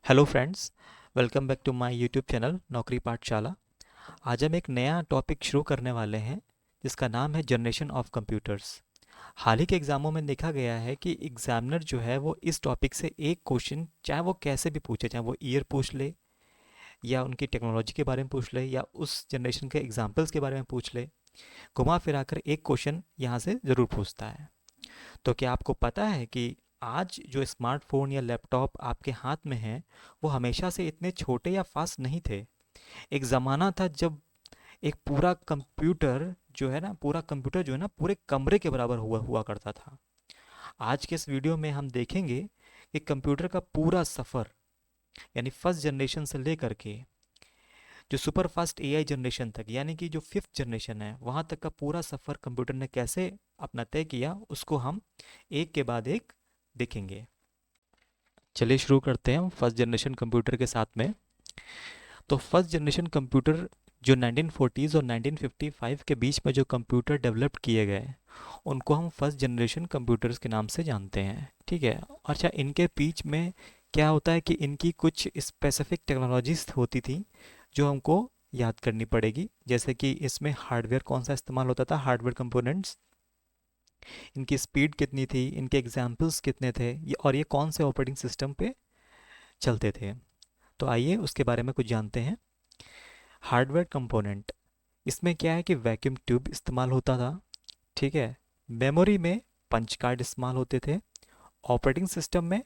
Hello friends, welcome back to my YouTube channel Naukri Pathshala. आज हम एक नया टॉपिक शुरू करने वाले हैं जिसका नाम है जनरेशन ऑफ कंप्यूटर्स। हाल ही के एग्ज़ामों में देखा गया है कि एग्जामिनर जो है वो इस टॉपिक से एक क्वेश्चन, चाहे वो कैसे भी पूछे, चाहे वो ईयर पूछ ले या उनकी टेक्नोलॉजी के बारे में पूछ ले या उस जनरेशन के एग्जाम्पल्स के बारे में पूछ ले, घुमा फिरा कर एक क्वेश्चन यहाँ से ज़रूर पूछता है। तो क्या आपको पता है कि आज जो स्मार्टफोन या लैपटॉप आपके हाथ में है वो हमेशा से इतने छोटे या फास्ट नहीं थे। एक ज़माना था जब एक पूरा कंप्यूटर जो है ना पूरे कमरे के बराबर हुआ हुआ करता था। आज के इस वीडियो में हम देखेंगे कि कंप्यूटर का पूरा सफ़र, यानी फर्स्ट जनरेशन से लेकर के जो सुपर फास्ट एआई जनरेशन तक, यानी कि जो फिफ्थ जनरेशन है, वहाँ तक का पूरा सफ़र कंप्यूटर ने कैसे अपना तय किया, उसको हम एक के बाद एक देखेंगे। चलिए शुरू करते हैं हम फर्स्ट जनरेशन कंप्यूटर के साथ में। तो फर्स्ट जनरेशन कंप्यूटर जो 1940s और 1955 के बीच में जो कंप्यूटर डेवलप किए गए, उनको हम फर्स्ट जनरेशन कंप्यूटर्स के नाम से जानते हैं। ठीक है। अच्छा, इनके बीच में क्या होता है कि इनकी कुछ स्पेसिफिक टेक्नोलॉजीज होती थी जो हमको याद करनी पड़ेगी। जैसे कि इसमें हार्डवेयर कौन सा इस्तेमाल होता था, हार्डवेयर कंपोनेंट्स, इनकी स्पीड कितनी थी, इनके एग्जाम्पल्स कितने थे, और ये कौन से ऑपरेटिंग सिस्टम पे चलते थे। तो आइए उसके बारे में कुछ जानते हैं। हार्डवेयर कंपोनेंट, इसमें क्या है कि वैक्यूम ट्यूब इस्तेमाल होता था। ठीक है। मेमोरी में पंच कार्ड इस्तेमाल होते थे। ऑपरेटिंग सिस्टम में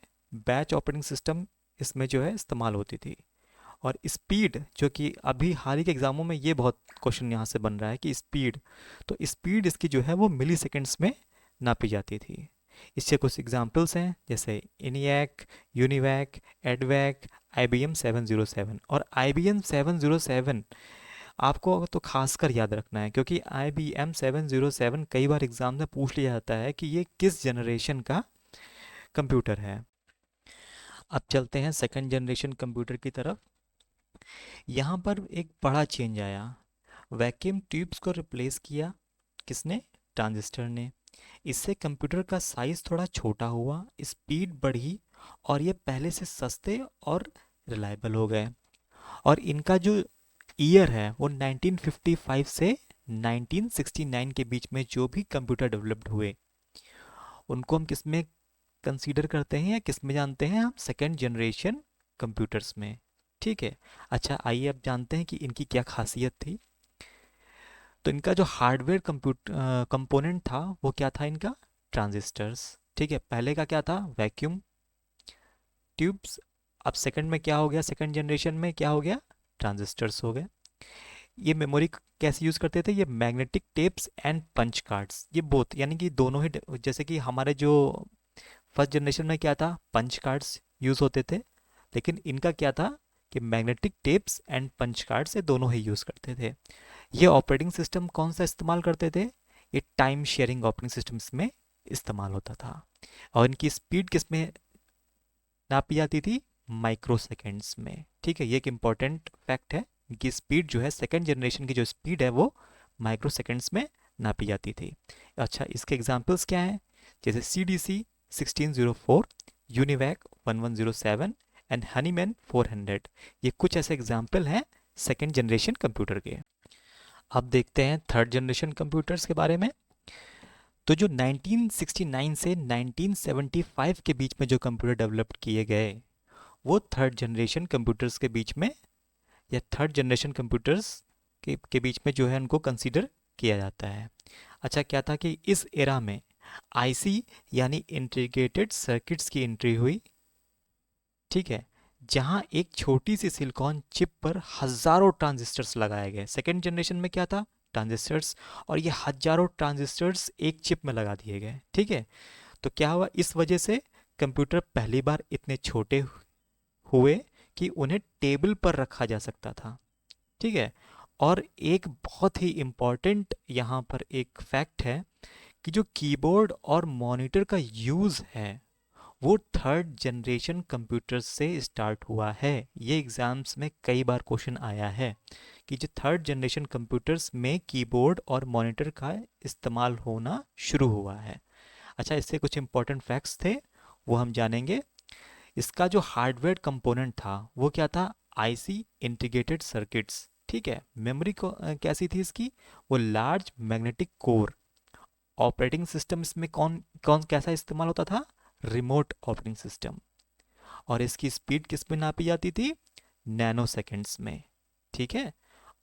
बैच ऑपरेटिंग सिस्टम इसमें जो है इस्तेमाल होती थी। और स्पीड, जो कि अभी हाल ही के एग्जामों में ये बहुत क्वेश्चन यहाँ से बन रहा है कि स्पीड, तो स्पीड इसकी जो है वो मिली सेकेंड्स में नापी जाती थी। इससे कुछ एग्जाम्पल्स हैं जैसे इनियक, यूनिवैक, एडवैक, IBM 707। और IBM 707 आपको तो खासकर याद रखना है, क्योंकि IBM 707 कई बार एग्जाम में पूछ लिया जाता है कि ये किस जनरेशन का कंप्यूटर है। अब चलते हैं सेकंड जनरेशन कंप्यूटर की तरफ। यहाँ पर एक बड़ा चेंज आया। वैक्यूम ट्यूब्स को रिप्लेस किया किसने? ट्रांजिस्टर ने। इससे कंप्यूटर का साइज थोड़ा छोटा हुआ, स्पीड बढ़ी, और ये पहले से सस्ते और रिलायबल हो गए। और इनका जो ईयर है वो 1955 से 1969 के बीच में जो भी कंप्यूटर डेवलप्ड हुए, उनको हम किस में कंसीडर करते हैं या किस में जानते हैं? हम सेकेंड जनरेशन कंप्यूटर्स में। ठीक है। अच्छा, आइए अब जानते हैं कि इनकी क्या खासियत थी। तो इनका जो हार्डवेयर कंपोनेंट था वो क्या था? इनका ट्रांजिस्टर्स। ठीक है। पहले का क्या था? Vacuum tubes. अब सेकंड में क्या हो गया? सेकंड जनरेशन में क्या हो गया? ट्रांजिस्टर्स हो गए। ये मेमोरी कैसे यूज़ करते थे? ये magnetic tapes and punch cards, ये बोथ, यानी कि दोनों ही जैसे कि हमारे जो फर्स्ट जनरेशन में क्या था, पंच कार्ड्स यूज़ होते थे, लेकिन इनका क्या था कि magnetic tapes and punch card से दोनों ही यूज़ करते थे। ये ऑपरेटिंग सिस्टम कौन सा इस्तेमाल करते थे? ये टाइम शेयरिंग ऑपरेटिंग सिस्टम्स में इस्तेमाल होता था। और इनकी स्पीड किस में नापी जाती थी? माइक्रो सेकेंड्स में। ठीक है। ये एक इम्पॉर्टेंट फैक्ट है कि स्पीड जो है, सेकेंड जनरेशन की जो स्पीड है वो माइक्रो सेकेंड्स में नापी जाती थी। अच्छा, इसके एग्जांपल्स क्या हैं? जैसे CDC 1604, यूनिवैक 1107 एंड हनीमैन 400। ये कुछ ऐसे एग्जाम्पल हैं सेकेंड जनरेशन कंप्यूटर के। अब देखते हैं थर्ड जनरेशन कंप्यूटर्स के बारे में। तो जो 1969 से 1975 के बीच में जो कंप्यूटर डेवलप किए गए, वो थर्ड जनरेशन कंप्यूटर्स के बीच में, या थर्ड जनरेशन कंप्यूटर्स के बीच में जो है उनको कंसीडर किया जाता है। अच्छा, क्या था कि इस एरा में आईसी यानी इंटीग्रेटेड सर्किट्स की एंट्री हुई। ठीक है। जहां एक छोटी सी सिलिकॉन चिप पर हजारों ट्रांजिस्टर्स लगाए गए। सेकेंड जनरेशन में क्या था? ट्रांजिस्टर्स। और ये हजारों ट्रांजिस्टर्स एक चिप में लगा दिए गए। ठीक है। तो क्या हुआ? इस वजह से कंप्यूटर पहली बार इतने छोटे हुए कि उन्हें टेबल पर रखा जा सकता था। ठीक है। और एक बहुत ही इम्पॉर्टेंट यहाँ पर एक फैक्ट है कि जो कीबोर्ड और मॉनिटर का यूज़ है वो थर्ड जनरेशन कंप्यूटर्स से स्टार्ट हुआ है। ये एग्जाम्स में कई बार क्वेश्चन आया है कि जो थर्ड जनरेशन कंप्यूटर्स में कीबोर्ड और मॉनिटर का इस्तेमाल होना शुरू हुआ है। अच्छा, इससे कुछ इंपॉर्टेंट फैक्ट्स थे वो हम जानेंगे। इसका जो हार्डवेयर कंपोनेंट था वो क्या था, आईसी इंटीग्रेटेड सर्किट्स। ठीक है, मेमोरी को कैसी थी इसकी, वो large magnetic core. Operating system इसमें कौन कौन कैसा इस्तेमाल होता था, रिमोट ऑपरेटिंग सिस्टम। और इसकी स्पीड किस में नापी जाती थी, नैनो सेकेंड्स में। ठीक है,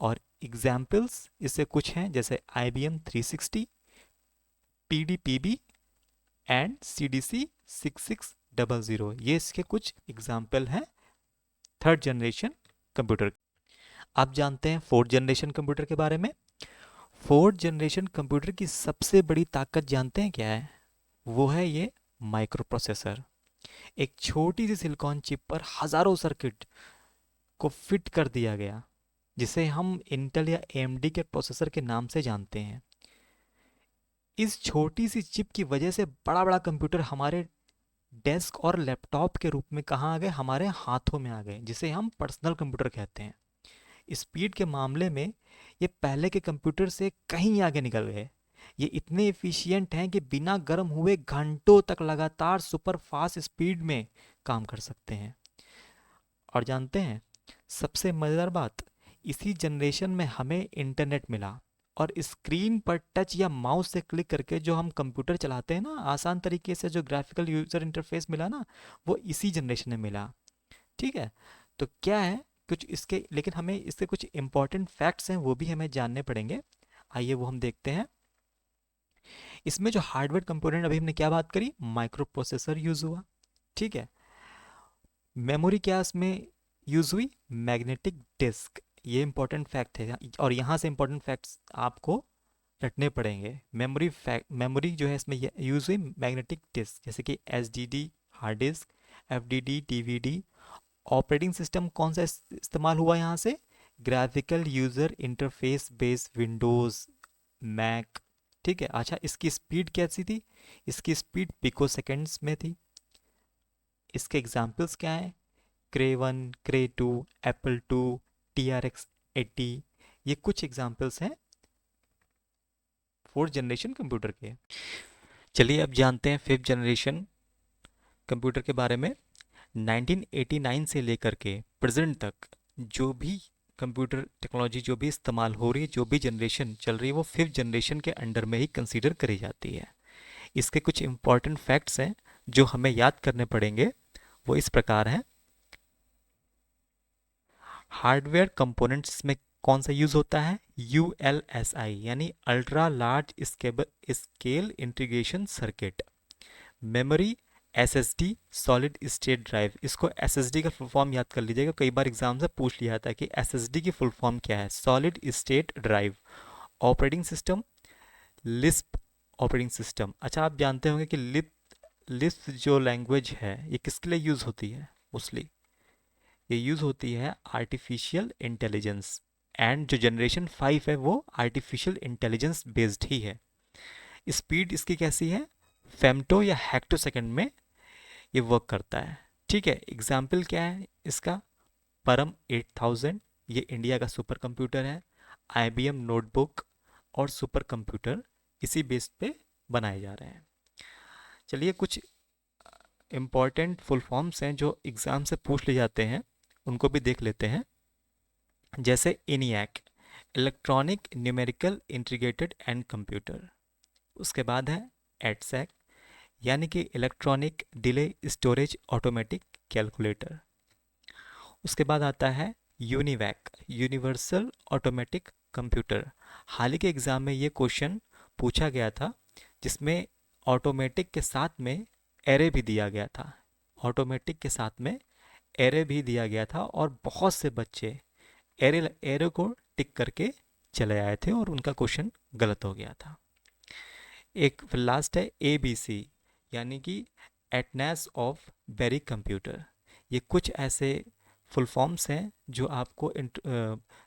और एग्जाम्पल्स इससे कुछ हैं, जैसे IBM 360, PDPB एंड CDC 6600, ये इसके कुछ एग्जाम्पल हैं थर्ड जनरेशन कंप्यूटर। आप जानते हैं फोर्थ जनरेशन कंप्यूटर के बारे में। फोर्थ जनरेशन कंप्यूटर की सबसे बड़ी ताकत जानते हैं क्या है, वो है ये माइक्रो प्रोसेसर। एक छोटी सी सिलिकॉन चिप पर हजारों सर्किट को फिट कर दिया गया, जिसे हम इंटेल या AMD के प्रोसेसर के नाम से जानते हैं। इस छोटी सी चिप की वजह से बड़ा बड़ा कंप्यूटर हमारे डेस्क और लैपटॉप के रूप में कहाँ आ गए, हमारे हाथों में आ गए, जिसे हम पर्सनल कंप्यूटर कहते हैं। स्पीड के मामले में ये पहले के कंप्यूटर से कहीं आगे निकल गए। ये इतने एफिशिएंट हैं कि बिना गर्म हुए घंटों तक लगातार सुपर फास्ट स्पीड में काम कर सकते हैं। और जानते हैं सबसे मज़ेदार बात, इसी जनरेशन में हमें इंटरनेट मिला, और स्क्रीन पर टच या माउस से क्लिक करके जो हम कंप्यूटर चलाते हैं ना, आसान तरीके से जो ग्राफिकल यूज़र इंटरफेस मिला ना, वो इसी जनरेशन में मिला। ठीक है, तो क्या है कुछ इसके, लेकिन हमें इससे कुछ इंपॉर्टेंट फैक्ट्स हैं वो भी हमें जानने पड़ेंगे। आइए वो हम देखते हैं। इसमें जो हार्डवेयर कंपोनेंट, अभी हमने क्या बात करी, माइक्रो प्रोसेसर यूज़ हुआ। ठीक है, मेमोरी क्या इसमें यूज़ हुई, मैग्नेटिक डिस्क। ये इंपॉर्टेंट फैक्ट है, और यहाँ से इंपॉर्टेंट फैक्ट्स आपको रटने पड़ेंगे। मेमोरी जो है इसमें यूज़ हुई मैग्नेटिक डिस्क, जैसे कि SSD hard disk, FDD DVD। Operating system कौन सा इस्तेमाल हुआ यहाँ से, graphical user interface based Windows, Mac. ठीक है, अच्छा इसकी स्पीड कैसी थी, इसकी स्पीड पिको सेकेंड्स में थी। इसके एग्जाम्पल्स क्या हैं, Cray 1, Cray 2, Apple 2, TRX 80। ये कुछ एग्जाम्पल्स हैं फोर्थ जनरेशन कंप्यूटर के। चलिए अब जानते हैं फिफ्थ जनरेशन कंप्यूटर के बारे में। 1989 से लेकर के प्रेजेंट तक जो भी कंप्यूटर टेक्नोलॉजी जो भी इस्तेमाल हो रही है, जो भी जनरेशन चल रही है, वो फिफ्थ जनरेशन के अंडर में ही कंसीडर करी जाती है। इसके कुछ इंपॉर्टेंट फैक्ट्स हैं जो हमें याद करने पड़ेंगे, वो इस प्रकार हैं। हार्डवेयर कंपोनेंट्स में कौन सा यूज होता है, ULSI यानी ultra large scale integration circuit. Memory SSD solid state drive. इसको SSD का फुल फॉर्म याद कर लीजिएगा, कई बार एग्जाम से पूछ लिया था कि SSD की फुल फॉर्म क्या है, solid state drive. Operating system Lisp operating system. अच्छा आप जानते होंगे कि लिस्प जो लैंग्वेज है ये किसके लिए यूज़ होती है, मोस्टली ये यूज़ होती है आर्टिफिशियल इंटेलिजेंस। एंड जो जनरेशन 5 है वो आर्टिफिशियल इंटेलिजेंस बेस्ड ही है। स्पीड इसकी कैसी है, फेम्टो या हेक्टो सेकेंड में ये वर्क करता है। ठीक है, एग्जाम्पल क्या है इसका, परम 8000, ये इंडिया का सुपर कंप्यूटर है। IBM नोटबुक और सुपर कंप्यूटर इसी बेस पे बनाए जा रहे हैं। चलिए कुछ इम्पॉर्टेंट फुल फॉर्म्स हैं जो एग्ज़ाम से पूछ ले जाते हैं, उनको भी देख लेते हैं। जैसे ENIAC, electronic numerical integrated and computer. उसके बाद है EDSAC, यानी कि electronic delay storage automatic calculator. उसके बाद आता है UNIVAC, यूनिवर्सल ऑटोमेटिक कंप्यूटर। हाल ही के एग्ज़ाम में ये क्वेश्चन पूछा गया था, जिसमें ऑटोमेटिक के साथ में एरे भी दिया गया था। ऑटोमेटिक के साथ में एरे भी दिया गया था, और बहुत से बच्चे एरे को टिक करके चले आए थे और उनका क्वेश्चन गलत हो गया था। एक लास्ट है ABC, यानी कि एटनेस ऑफ बेरी कंप्यूटर। ये कुछ ऐसे फुल फॉर्म्स हैं जो आपको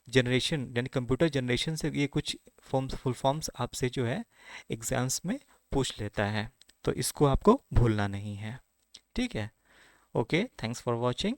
जनरेशन यानी कंप्यूटर जनरेशन से ये कुछ फुल फॉर्म्स आपसे जो है एग्जाम्स में पूछ लेता है, तो इसको आपको भूलना नहीं है। ठीक है, ओके, थैंक्स फॉर वॉचिंग।